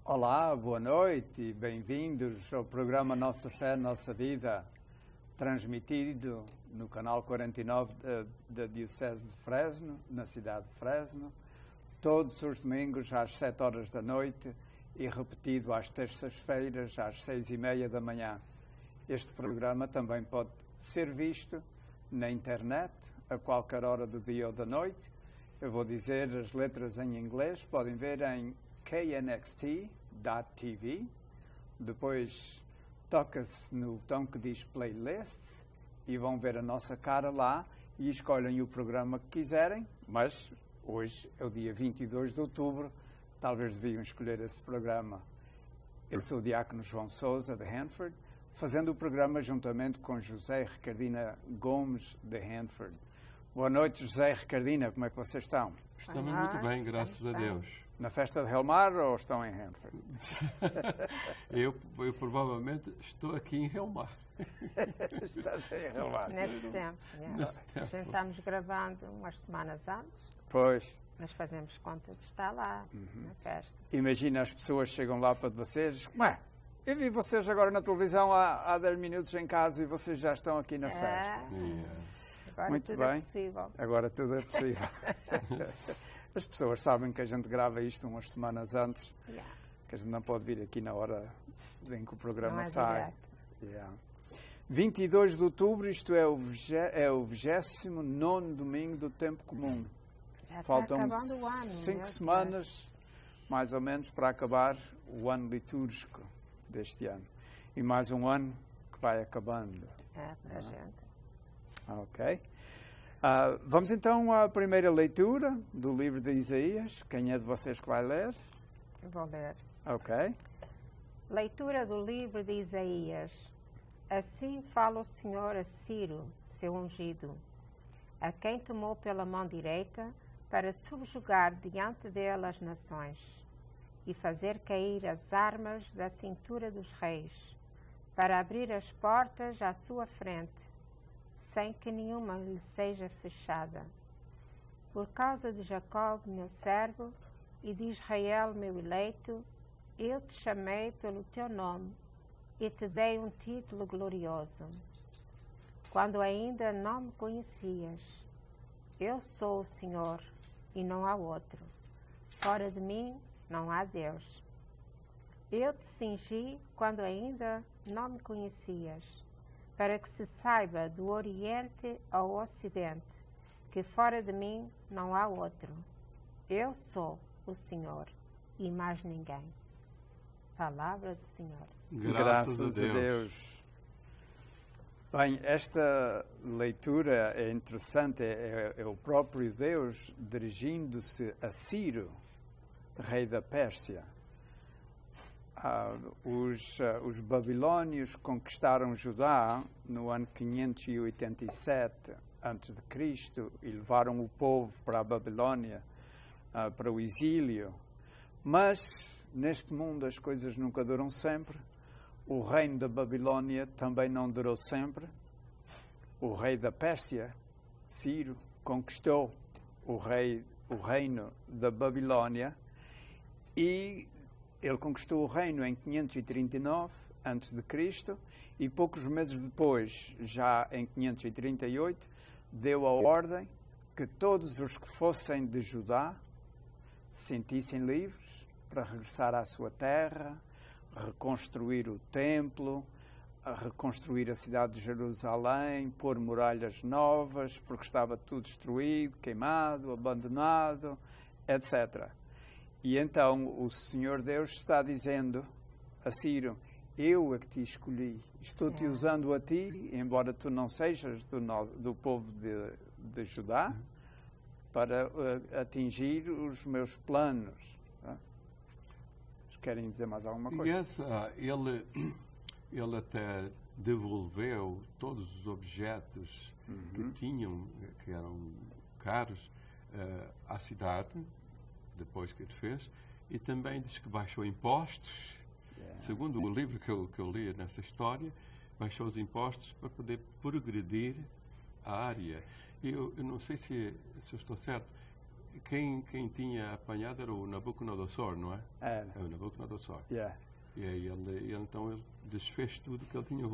Olá, boa noite e bem-vindos ao programa Nossa Fé, Nossa Vida, transmitido no canal 49 da Diocese de Fresno, na cidade de Fresno, todos os domingos às 7 horas da noite e repetido às terças-feiras às 6:30 da manhã. Este programa também pode ser visto na internet a qualquer hora do dia ou da noite. Eu vou dizer as letras em inglês, podem ver em knxt.tv, depois toca-se no botão que diz Playlists e vão ver a nossa cara lá e escolhem o programa que quiserem, mas hoje é o dia 22 de outubro, talvez deviam escolher esse programa. Eu sou o diácono João Sousa, de Hanford, fazendo o programa juntamente com José e Ricardina Gomes, de Hanford. Boa noite, José e Ricardina, como é que vocês estão? Estamos muito bem, graças a Deus. Na festa de Helmar ou estão em Hanford? eu provavelmente estou aqui em Helmar. Estás em Helmar. Nesse tempo. A gente estamos gravando umas semanas antes. Pois. Mas fazemos conta de estar lá, na festa. Imagina, as pessoas chegam lá para vocês. Ué, eu vi vocês agora na televisão há 10 minutos em casa e vocês já estão aqui na festa. Agora muito tudo bem. É possível. Agora tudo é possível. As pessoas sabem que a gente grava isto umas semanas antes, que a gente não pode vir aqui na hora em que o programa sai. 22 de outubro, isto é o 29º domingo do tempo comum. Já Faltam está acabando o ano, 5 semanas, mais ou menos, para acabar o ano litúrgico deste ano. E mais um ano que vai acabando. É, para a gente. Ok. Vamos então à primeira leitura do livro de Isaías. Quem é de vocês que vai ler? Eu vou ler. Ok. Leitura do livro de Isaías. Assim fala o Senhor a Ciro, seu ungido, a quem tomou pela mão direita para subjugar diante dele as nações e fazer cair as armas da cintura dos reis, para abrir as portas à sua frente, sem que nenhuma lhe seja fechada. Por causa de Jacó, meu servo, e de Israel, meu eleito, eu te chamei pelo teu nome e te dei um título glorioso. Quando ainda não me conhecias, eu sou o Senhor e não há outro. Fora de mim não há Deus. Eu te cingi quando ainda não me conhecias, para que se saiba do Oriente ao Ocidente, que fora de mim não há outro. Eu sou o Senhor e mais ninguém. Palavra do Senhor. Graças a Deus. Bem, esta leitura é interessante, é o próprio Deus dirigindo-se a Ciro, rei da Pérsia. Os babilônios conquistaram Judá no ano 587 a.C. e levaram o povo para a Babilônia, para o exílio. Mas neste mundo as coisas nunca duram sempre. O reino da Babilônia também não durou sempre. O rei da Pérsia, Ciro, conquistou o reino da Babilônia e ele conquistou o reino em 539 a.C. e poucos meses depois, já em 538, deu a ordem que todos os que fossem de Judá se sentissem livres para regressar à sua terra, reconstruir o templo, reconstruir a cidade de Jerusalém, pôr muralhas novas, porque estava tudo destruído, queimado, abandonado, etc. E então o Senhor Deus está dizendo a Ciro: eu é que te escolhi. Estou-te usando a ti, embora tu não sejas do povo de Judá, para atingir os meus planos. Querem dizer mais alguma coisa? Ele até devolveu todos os objetos que eram caros à cidade, depois que ele fez, e também diz que baixou impostos. Segundo o livro que eu li nessa história, baixou os impostos para poder progredir a área. E eu não sei se eu estou certo, quem tinha apanhado era o Nabucodonosor, não é? Era. É o Nabucodonosor. Yeah. E aí então ele desfez tudo que ele tinha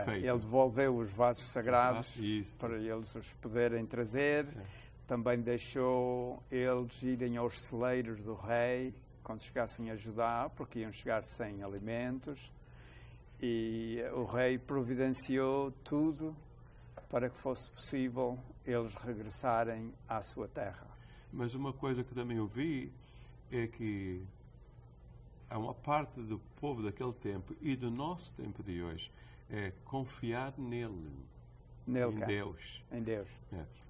feito. Ele devolveu os vasos sagrados para eles os poderem trazer. Também deixou eles irem aos celeiros do rei quando chegassem a Judá, porque iam chegar sem alimentos. E o rei providenciou tudo para que fosse possível eles regressarem à sua terra. Mas uma coisa que também ouvi é que há uma parte do povo daquele tempo e do nosso tempo de hoje é confiar nele em Deus. Em Deus.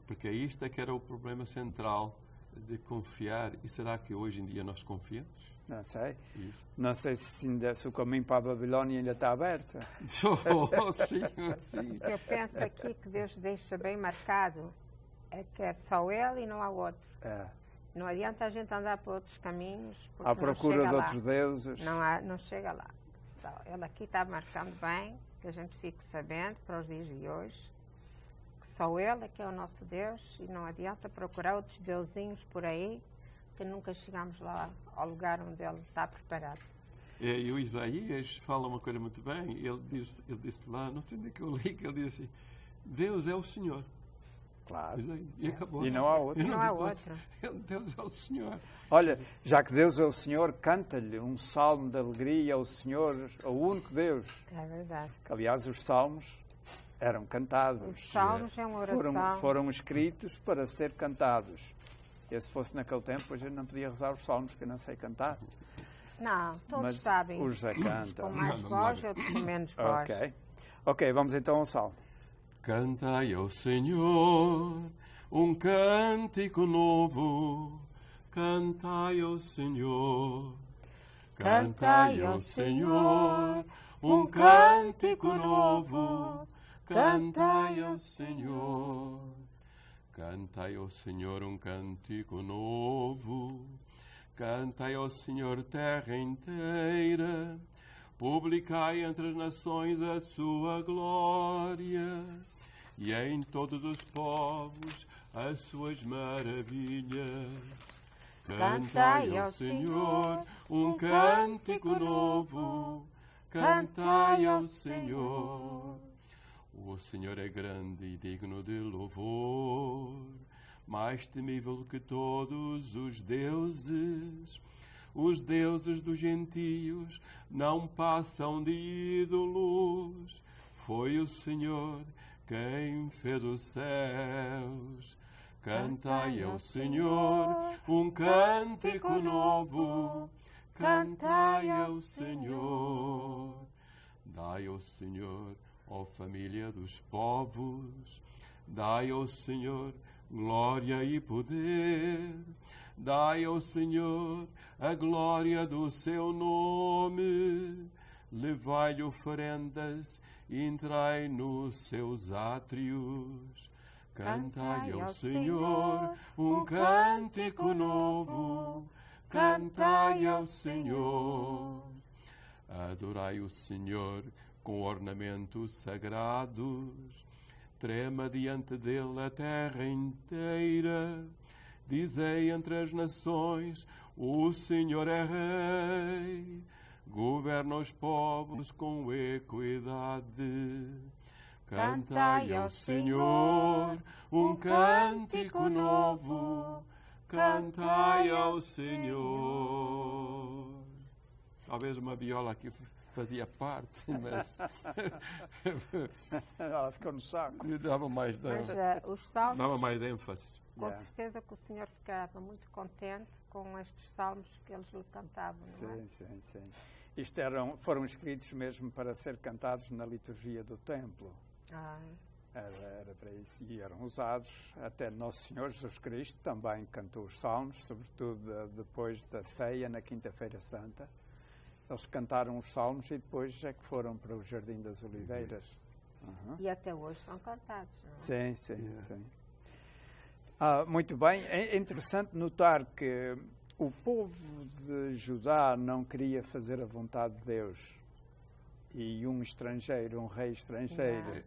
Porque isto é que era o problema central de confiar. E será que hoje em dia nós confiamos? Não sei. Isso. Não sei se o caminho para a Babilónia ainda está aberto. Sim. Eu penso aqui que Deus deixa bem marcado é que é só ele e não há outro. Não adianta a gente andar por outros caminhos. À procura de outros deuses. Não chega lá. Só ele aqui está marcando bem, que a gente fique sabendo para os dias de hoje, que só ele é que é o nosso Deus e não adianta procurar outros deusinhos por aí, que nunca chegamos lá ao lugar onde ele está preparado. E o Isaías fala uma coisa muito bem. Ele disse lá, não sei onde é que eu li, que ele diz assim, Deus é o Senhor. Claro. E acabou. E não há outro. Não há outro. Deus é o Senhor. Olha, já que Deus é o Senhor, canta-lhe um salmo de alegria ao Senhor, ao único Deus. É verdade. Que, aliás, os salmos eram cantados. Os salmos é uma oração. Foram escritos para ser cantados. E se fosse naquele tempo, a gente não podia rezar os salmos, que eu não sei cantar. Não, todos mas sabem. Os cantam. Com mais voz, outros com menos voz. Ok, vamos então ao salmo. Cantai ao Senhor um cântico novo, cantai ao Senhor. Cantai ao Senhor um cântico novo, cantai ao Senhor. Cantai ao Senhor um cântico novo, cantai ao Senhor terra inteira, publicai entre as nações a sua glória, e em todos os povos as suas maravilhas. Cantai ao Senhor um cântico novo, cantai ao Senhor. O Senhor é grande e digno de louvor, mais temível que todos os deuses. Os deuses dos gentios não passam de ídolos. Foi o Senhor quem fez os céus. Cantai ao Senhor um cântico novo, cantai ao Senhor. Dai ao Senhor, ó família dos povos, dai ao Senhor glória e poder. Dai ao Senhor a glória do seu nome. Levai-lhe oferendas, entrai nos seus átrios. Cantai ao Senhor um cântico novo, cantai ao Senhor. Adorai o Senhor com ornamentos sagrados, trema diante dele a terra inteira. Dizei entre as nações, o Senhor é Rei, governa os povos com equidade. Cantai ao Senhor um cântico novo, cantai ao Senhor. Talvez uma viola aqui fazia parte, mas ela ficou no saco. Dava mais, os salmos, dava mais ênfase. Com certeza que o Senhor ficava muito contente com estes salmos que eles lhe cantavam. Não é? Sim. Isto foram escritos mesmo para ser cantados na liturgia do templo. Era para isso. E eram usados até Nosso Senhor Jesus Cristo também cantou os salmos, sobretudo depois da ceia, na Quinta-feira Santa. Eles cantaram os salmos e depois é que foram para o Jardim das Oliveiras. E até hoje são cantados, não Sim, é? sim. Muito bem. É interessante notar que o povo de Judá não queria fazer a vontade de Deus. E um estrangeiro, um rei estrangeiro,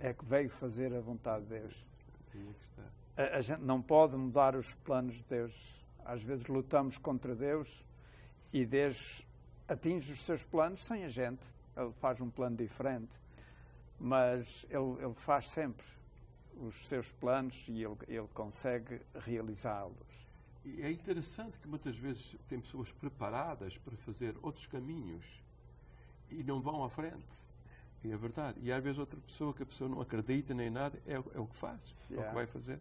é que veio fazer a vontade de Deus. A gente não pode mudar os planos de Deus. Às vezes lutamos contra Deus e Deus atinge os seus planos sem a gente. Ele faz um plano diferente. Mas ele faz sempre os seus planos e ele consegue realizá-los. E é interessante que muitas vezes tem pessoas preparadas para fazer outros caminhos e não vão à frente. E é verdade. E às vezes outra pessoa que a pessoa não acredita nem nada, é o que faz, é o que vai fazer.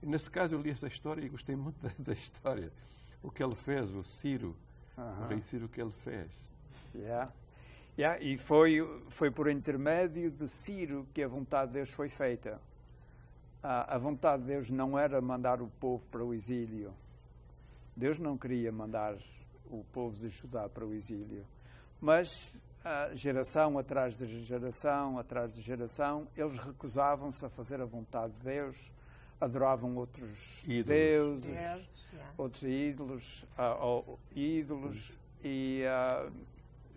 E nesse caso eu li essa história e gostei muito da história. O que ele fez, o Ciro, o rei Ciro, o que ele fez. E foi por intermédio de Ciro que a vontade de Deus foi feita. A vontade de Deus não era mandar o povo para o exílio. Deus não queria mandar o povo de Judá para o exílio. Mas, geração atrás de geração, eles recusavam-se a fazer a vontade de Deus, adoravam outros deuses, outros ídolos, e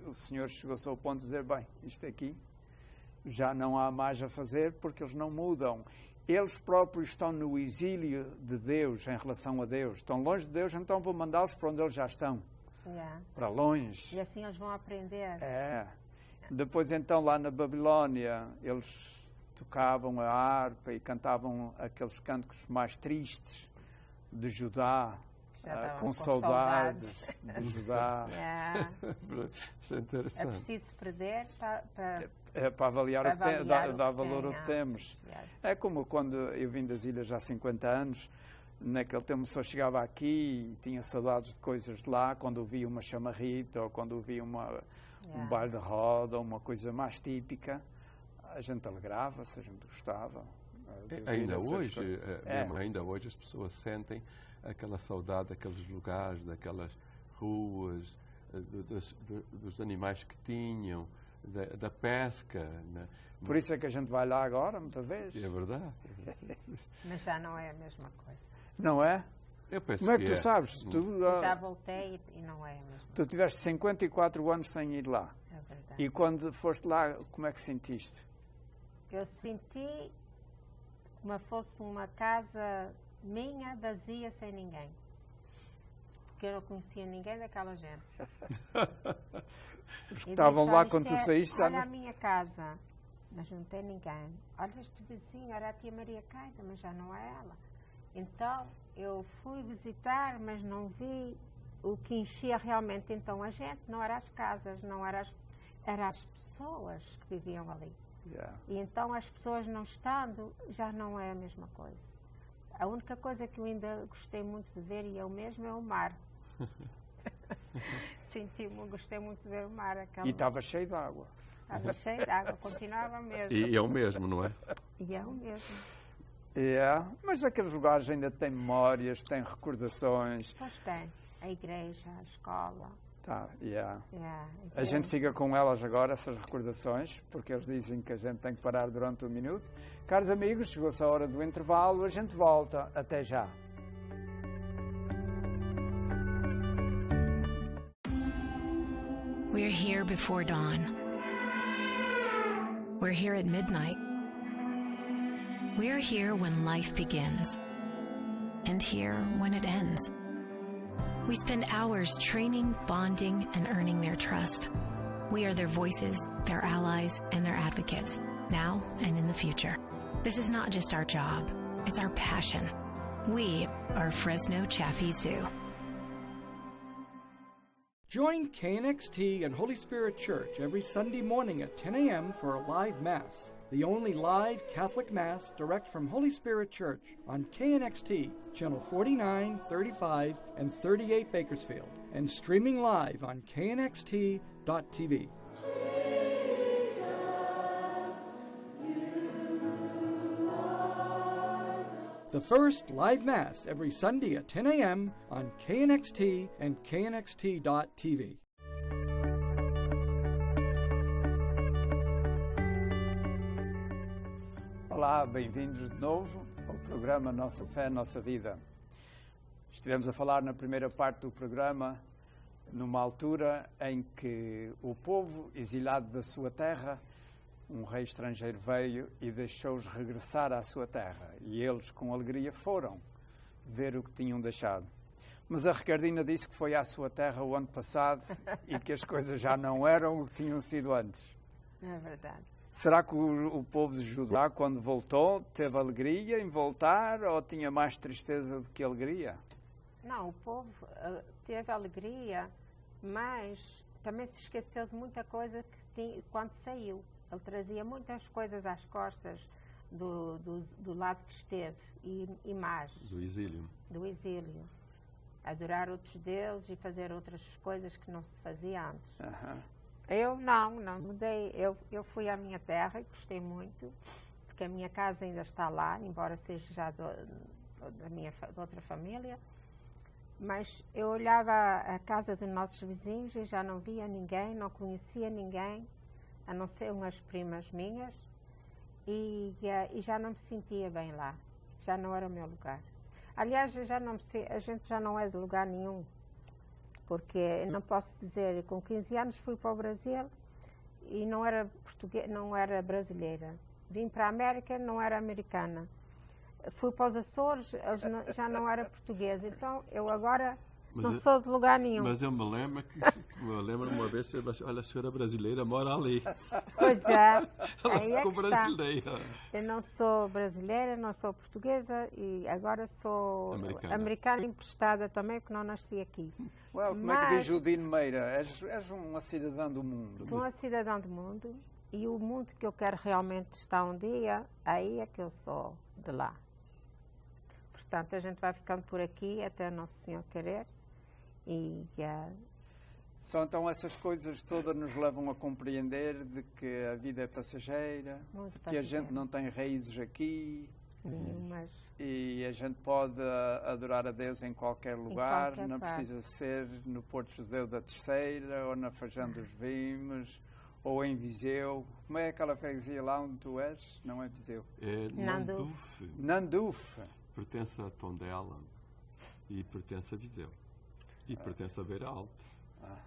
o Senhor chegou-se ao ponto de dizer, bem, isto aqui já não há mais a fazer porque eles não mudam. Eles próprios estão no exílio de Deus em relação a Deus. Estão longe de Deus, então vou mandá-los para onde eles já estão. Para longe. E assim eles vão aprender. Depois, então, lá na Babilónia, eles tocavam a harpa e cantavam aqueles cânticos mais tristes de Judá, com saudades de Judá. Isso é interessante. É preciso perder para avaliar dar valor ao que temos. É como quando eu vim das ilhas há 50 anos, naquele tempo a pessoa chegava aqui e tinha saudades de coisas de lá, quando ouvia uma chamarrita ou quando ouvia um baile de roda, uma coisa mais típica, a gente alegrava-se, a gente gostava. Ainda hoje as pessoas sentem aquela saudade daqueles lugares, daquelas ruas, dos animais que tinham, da pesca. Né? Por isso é que a gente vai lá agora, muitas vezes. É verdade. Mas já não é a mesma coisa. Não é? Eu penso Como é que tu sabes? Eu já voltei e não é a mesma coisa. Tu tiveste 54 anos sem ir lá. É verdade. E quando foste lá, como é que sentiste? Eu senti como fosse uma casa minha, vazia, sem ninguém. Porque eu não conhecia ninguém daquela gente. Os que estavam lá quando tu saíste... Olha a minha casa, mas não tem ninguém. Olha este vizinho, era a tia Maria Caida, mas já não é ela. Então, eu fui visitar, mas não vi o que enchia realmente então a gente. Não eram as casas, eram as pessoas que viviam ali. E então as pessoas não estando, já não é a mesma coisa. A única coisa que eu ainda gostei muito de ver, e eu mesmo, é o mar. Gostei muito de ver o mar. E estava cheio de água. Estava cheio de água, continuava mesmo. E é o mesmo, não é? E é o mesmo. Mas aqueles lugares ainda têm memórias, têm recordações. Pois tem. A igreja, a escola. A gente fica com elas agora, essas recordações, porque eles dizem que a gente tem que parar durante 1 minuto. Caros amigos, chegou-se a hora do intervalo, a gente volta. Até já. We're here before dawn. We're here at midnight. We're here when life begins, and here when it ends. We spend hours training, bonding, and earning their trust. We are their voices, their allies, and their advocates, now and in the future. This is not just our job, it's our passion. We are Fresno Chaffee Zoo. Join KNXT and Holy Spirit Church every Sunday morning at 10 a.m. for a live Mass. the only live Catholic Mass direct from Holy Spirit Church on KNXT, channel 49, 35, and 38 Bakersfield, and streaming live on knxt.tv. The first live Mass every Sunday at 10 a.m. on KNXT and knxt.tv. Olá, bem-vindos de novo ao programa Nossa Fé, Nossa Vida. Estivemos a falar na primeira parte do programa, numa altura em que o povo, exilado da sua terra, um rei estrangeiro veio e deixou-os regressar à sua terra. E eles, com alegria, foram ver o que tinham deixado. Mas a Ricardina disse que foi à sua terra o ano passado e que as coisas já não eram o que tinham sido antes. É verdade. Será que o povo de Judá, quando voltou, teve alegria em voltar ou tinha mais tristeza do que alegria? Não, o povo teve alegria, mas também se esqueceu de muita coisa que tinha quando saiu. Ele trazia muitas coisas às costas do lado que esteve e mais. Do exílio. Do exílio. Adorar outros deuses e fazer outras coisas que não se fazia antes. Eu não mudei. Eu fui à minha terra e gostei muito, porque a minha casa ainda está lá, embora seja já de outra família. Mas eu olhava a casa dos nossos vizinhos e já não via ninguém, não conhecia ninguém, a não ser umas primas minhas, e já não me sentia bem lá. Já não era o meu lugar. Aliás, a gente já não é de lugar nenhum. Porque não posso dizer, com 15 anos fui para o Brasil e não era brasileira. Vim para a América, não era americana. Fui para os Açores, já não era portuguesa. Então, eu agora não sou de lugar nenhum. Mas eu me lembro uma vez, olha, a senhora brasileira mora ali. Pois é, Ela aí é ficou que brasileira. Eu não sou brasileira, não sou portuguesa e agora sou americana emprestada também, porque não nasci aqui. Como é que diz o Dino Meira? És uma cidadã do mundo. Sou uma cidadã do mundo e o mundo que eu quero realmente estar um dia, aí é que eu sou de lá. Portanto, a gente vai ficando por aqui até Nosso Senhor querer. Então essas coisas todas nos levam a compreender de que a vida é passageira, que a gente não tem raízes aqui. Nenhumas. E a gente pode adorar a Deus em qualquer lugar, não precisa ser no Porto Judeu da Terceira, ou na Fajã dos Vimes, ou em Viseu. Como é aquela freguesia lá onde tu és? Não é Viseu? É Nandufe. Nandufe. Pertence a Tondela e pertence a Viseu. E pertence a Beira Alta.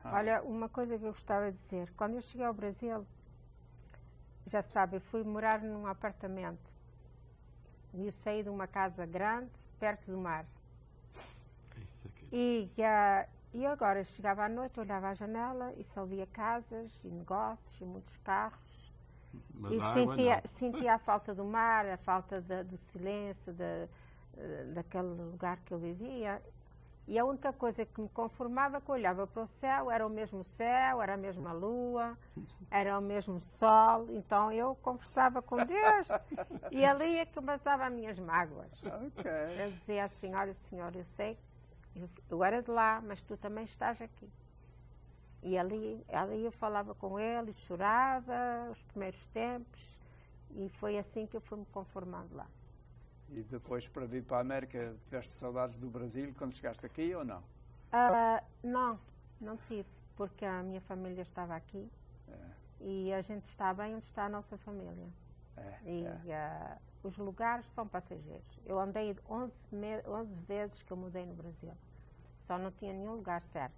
Olha, uma coisa que eu gostava de dizer. Quando eu cheguei ao Brasil, já sabe, eu fui morar num apartamento. E eu saí de uma casa grande, perto do mar. E agora chegava à noite, olhava à janela e só via casas e negócios e muitos carros. Mas e sentia a falta do mar, a falta do silêncio, daquele lugar que eu vivia. E a única coisa que me conformava, que eu olhava para o céu, era o mesmo céu, era a mesma lua, era o mesmo sol. Então eu conversava com Deus e ali é que matava as minhas mágoas. Eu dizia assim, olha Senhor, eu sei, eu era de lá, mas tu também estás aqui. E ali eu falava com ele, chorava os primeiros tempos e foi assim que eu fui me conformando lá. E depois, para vir para a América, tiveste saudades do Brasil quando chegaste aqui ou não? Não tive, porque a minha família estava aqui e a gente está bem onde está a nossa família. Os lugares são passageiros. Eu andei 11 vezes que eu mudei no Brasil. Só não tinha nenhum lugar certo.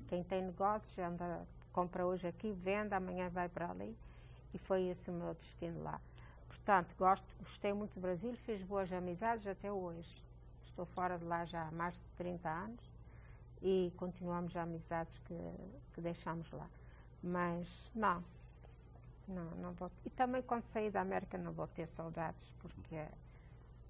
Quem tem negócios compra hoje aqui, vende, amanhã vai para ali. E foi esse o meu destino lá. Portanto, gostei muito do Brasil, fiz boas amizades até hoje. Estou fora de lá já há mais de 30 anos e continuamos as amizades que deixamos lá. Mas não vou. E também quando sair da América não vou ter saudades, porque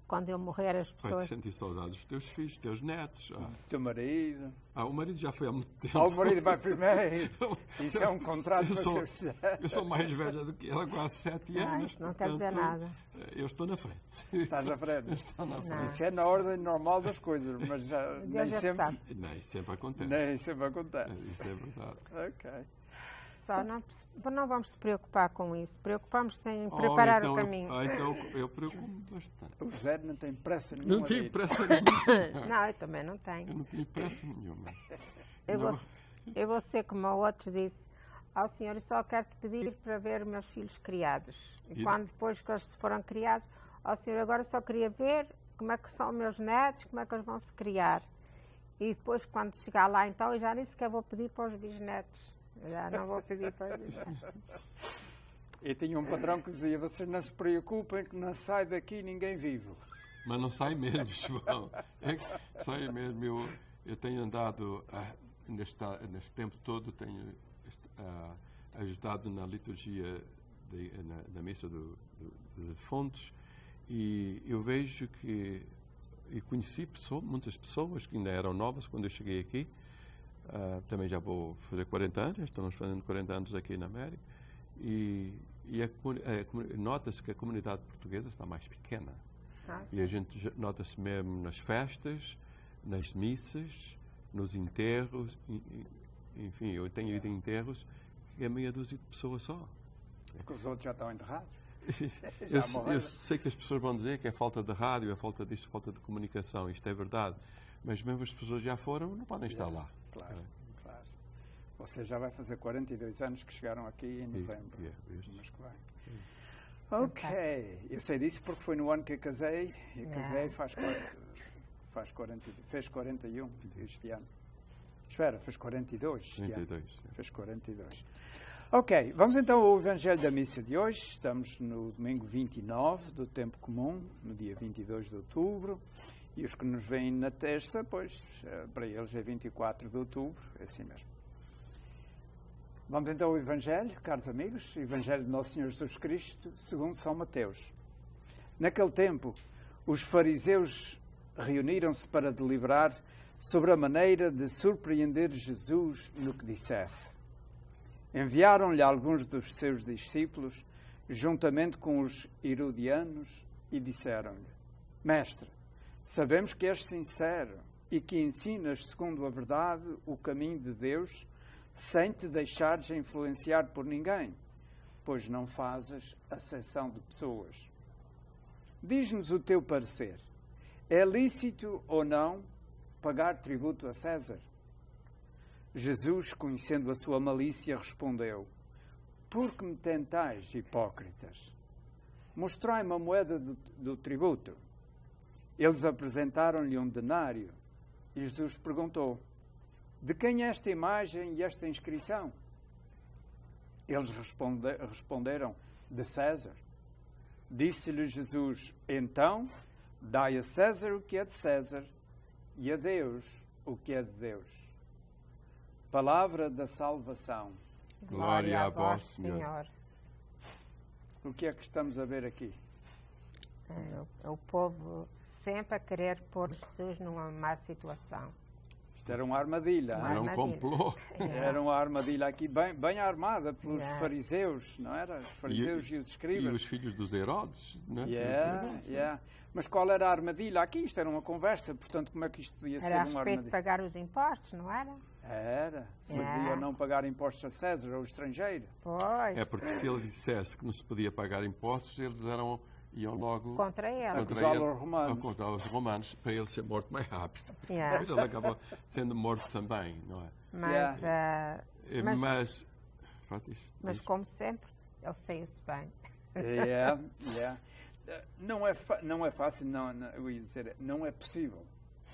quando eu morrer, as Vai pessoas... sentir saudades dos teus filhos, dos teus netos. Teu marido. O marido já foi há muito tempo. O marido vai primeiro. Isso é um contrato para ser fizer. Eu sou mais velha do que ela, quase 7 anos. Isso não quer dizer nada. Eu estou na frente. Estás à frente. Estou na frente. Isso é na ordem normal das coisas, mas já, nem sempre, Nem sempre acontece. nem sempre acontece. Isso é verdade. Ok. Só não vamos se preocupar com isso. Preocupamos em preparar então, o caminho. Então eu preocupo-me bastante. O José não tem pressa nenhuma. Não tenho de ir. pressa nenhuma. Não, eu também não tenho. Eu não tenho pressa nenhuma. Eu vou ser como o outro disse. Ao Senhor, eu só quero te pedir para ver os meus filhos criados. E quando depois que eles foram criados, ao Senhor, agora só queria ver como é que são os meus netos, como é que eles vão se criar. E depois, quando chegar lá, então, eu já nem sequer vou pedir para os bisnetos. Já não vou pedir para os bisnetos. Eu tinha um patrão que dizia, vocês não se preocupem que não sai daqui ninguém vivo. Mas não sai mesmo, João. Sai mesmo. Eu tenho andado, neste tempo todo, tenho ajudado na liturgia na missa de Fontes, e eu vejo que e conheci muitas pessoas que ainda eram novas quando eu cheguei aqui. Também já vou fazer 40 anos, estamos fazendo 40 anos aqui na América, e nota-se que a comunidade portuguesa está mais pequena. E a gente nota-se mesmo nas festas, nas missas, nos enterros, enfim, eu tenho ido em enterros que é meia dúzia de pessoas só. Porque os outros já estão enterrados. Eu sei que as pessoas vão dizer que é falta de rádio, é falta disto, falta de comunicação, isto é verdade, mas mesmo as pessoas já foram, não podem estar lá. Claro, claro. Você já vai fazer 42 anos que chegaram aqui em novembro. Mas que vai. Ok, eu sei disso porque foi no ano que eu casei. Eu casei fez 41 este ano. Espera, fez 42 este ano. Fez 42. Ok, vamos então ao Evangelho da Missa de hoje. Estamos no domingo 29 do Tempo Comum, no dia 22 de outubro. E os que nos veem na terça, pois, para eles é 24 de outubro, é assim mesmo. Vamos então ao Evangelho, caros amigos, o Evangelho de Nosso Senhor Jesus Cristo, segundo São Mateus. Naquele tempo, os fariseus reuniram-se para deliberar sobre a maneira de surpreender Jesus no que dissesse. Enviaram-lhe alguns dos seus discípulos, juntamente com os herodianos, e disseram-lhe: Mestre, sabemos que és sincero e que ensinas, segundo a verdade, o caminho de Deus, sem te deixares influenciar por ninguém, pois não fazes acepção de pessoas. Diz-nos o teu parecer. É lícito ou não pagar tributo a César? Jesus, conhecendo a sua malícia, respondeu: Por que me tentais, hipócritas? Mostrai-me a moeda do tributo. Eles apresentaram-lhe um denário. E Jesus perguntou: De quem é esta imagem e esta inscrição? Eles responderam: De César. Disse-lhe Jesus: Então, dai a César o que é de César e a Deus o que é de Deus. Palavra da salvação. Glória a vós, Senhor. O que é que estamos a ver aqui? O povo sempre a querer pôr Jesus numa má situação. Isto era uma armadilha. Era um complô. Era uma armadilha aqui bem armada pelos fariseus, não era? Os fariseus e os escribas. E os filhos dos Herodes, não é? Mas qual era a armadilha aqui? Isto era uma conversa, portanto, como é que isto podia ser uma armadilha? Era a respeito de pagar os impostos, não era? Era. Se devia não pagar impostos a César ou estrangeiro. Pois. É porque se ele dissesse que não se podia pagar impostos, eles iam logo contra ele. Acusá-lo aos romanos. Contra os romanos, para ele ser morto mais rápido. Ele acabou sendo morto também, não é? Mas como sempre, ele saiu-se bem. Não é fácil, eu ia dizer, não é possível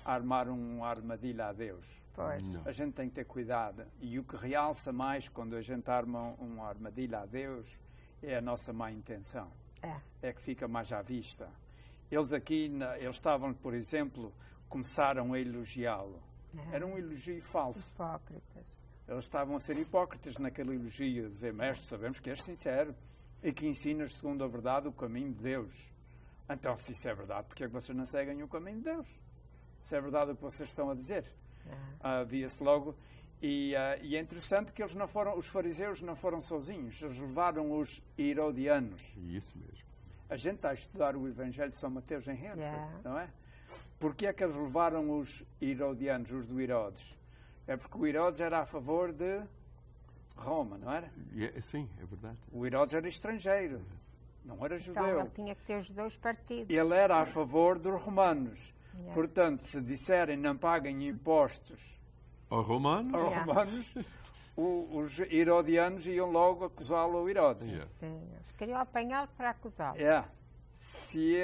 armar uma armadilha a Deus. Pois. A gente tem que ter cuidado. E o que realça mais quando a gente arma uma armadilha a Deus é a nossa má intenção. É que fica mais à vista. Eles aqui, eles estavam, por exemplo, começaram a elogiá-lo. Era um elogio falso. Hipócritas. Eles estavam a ser hipócritas naquele elogio, a dizer: Mestre, sabemos que és sincero e que ensinas segundo a verdade o caminho de Deus. Então, se isso é verdade, porque é que vocês não seguem o caminho de Deus? Se é verdade o que vocês estão a dizer. Via-se logo. E é interessante que os fariseus não foram sozinhos, eles levaram os herodianos. Isso mesmo. A gente está a estudar o Evangelho de São Mateus em Renfrew, não é? Porquê é que eles levaram os herodianos, os do Herodes? É porque o Herodes era a favor de Roma, não era? Sim, é verdade. O Herodes era estrangeiro, não era judeu. Então ele tinha que ter os dois partidos. Ele era a favor dos romanos. Portanto, se disserem não paguem impostos aos romanos, os herodianos iam logo acusá-lo ao Herodes. Sim, eles queriam apanhá-lo para acusá-lo. Se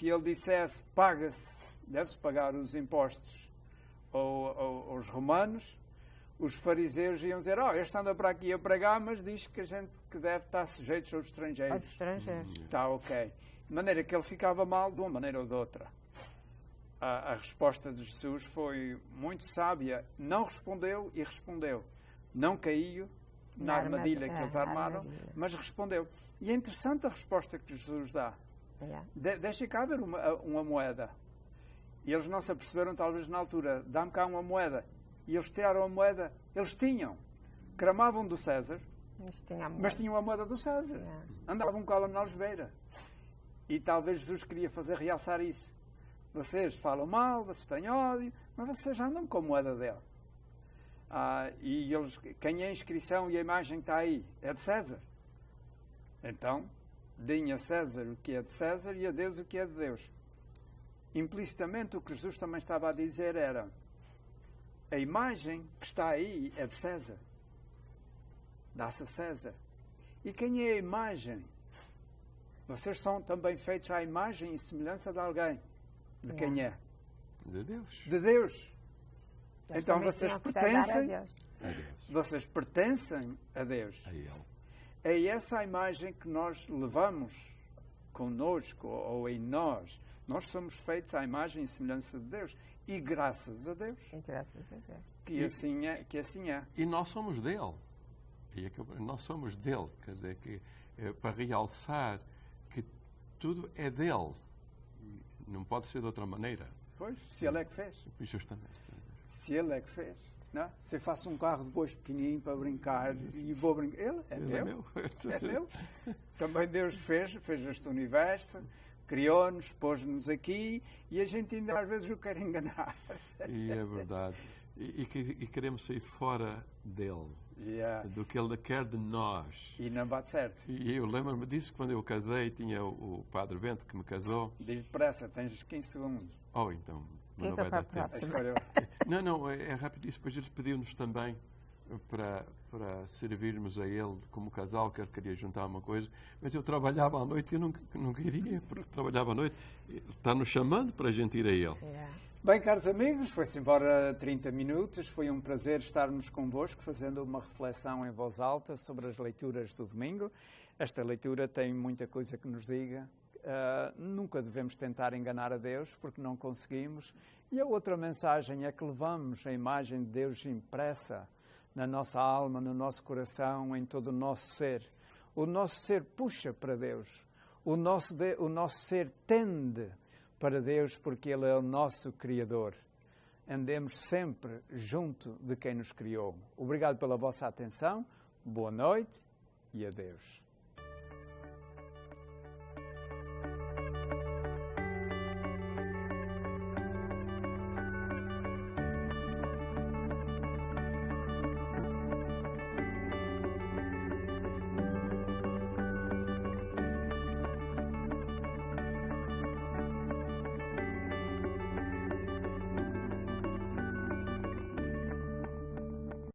ele dissesse paga-se, deve-se pagar os impostos aos romanos, os fariseus iam dizer, este anda para aqui a pregar, mas diz que a gente que deve estar sujeitos aos estrangeiros. Aos estrangeiros. Está ok. De maneira que ele ficava mal de uma maneira ou de outra. A resposta de Jesus foi muito sábia. Não respondeu e respondeu. Não caiu na armadilha que eles armaram, mas respondeu. E é interessante a resposta que Jesus dá. Deixa cá ver uma moeda. E eles não se aperceberam, talvez, na altura. Dá-me cá uma moeda. E eles tiraram a moeda. Eles tinham. Cramavam do César, mas tinham a moeda do César. Andavam com ela na algebeira. E talvez Jesus queria fazer realçar isso. Vocês falam mal, vocês têm ódio, mas vocês andam com a moeda dele. E quem é a inscrição e a imagem que está aí? É de César. Então, deem a César o que é de César e a Deus o que é de Deus. Implicitamente, o que Jesus também estava a dizer era: a imagem que está aí é de César. Dá-se a César. E quem é a imagem? Vocês são também feitos à imagem e semelhança de alguém. De quem é? De Deus. De Deus. Então vocês pertencem a Deus. Vocês pertencem a Deus. A Ele. É essa a imagem que nós levamos connosco ou em nós. Nós somos feitos à imagem e semelhança de Deus. E graças a Deus. Que assim é. E nós somos dele. Nós somos dele. Quer dizer, que para realçar que tudo é dele. Não pode ser de outra maneira. Pois, se ele é que fez. Justamente. Se ele é que fez. Não? Se eu faço um carro de bois pequenininho para brincar e vou brincar, ele é meu. É meu. Também Deus fez este universo, criou-nos, pôs-nos aqui e a gente ainda às vezes o quer enganar. E é verdade. E queremos sair fora dele. Do que ele quer de nós. E não bate certo. E eu lembro-me disso quando eu casei, tinha o Padre Bento que me casou. Diz depressa, tens 15 segundos. Então, não vai dar tempo. Não, é rapidíssimo. Depois eles pediam-nos também para servirmos a ele como casal, que ele queria juntar uma coisa. Mas eu trabalhava à noite e eu não queria, porque trabalhava à noite. Está-nos chamando para a gente ir a ele. Bem, caros amigos, foi-se embora 30 minutos. Foi um prazer estarmos convosco, fazendo uma reflexão em voz alta sobre as leituras do domingo. Esta leitura tem muita coisa que nos diga. Nunca devemos tentar enganar a Deus, porque não conseguimos. E a outra mensagem é que levamos a imagem de Deus impressa na nossa alma, no nosso coração, em todo o nosso ser. O nosso ser puxa para Deus. O nosso ser tende para Deus, porque Ele é o nosso Criador. Andemos sempre junto de quem nos criou. Obrigado pela vossa atenção, boa noite e adeus.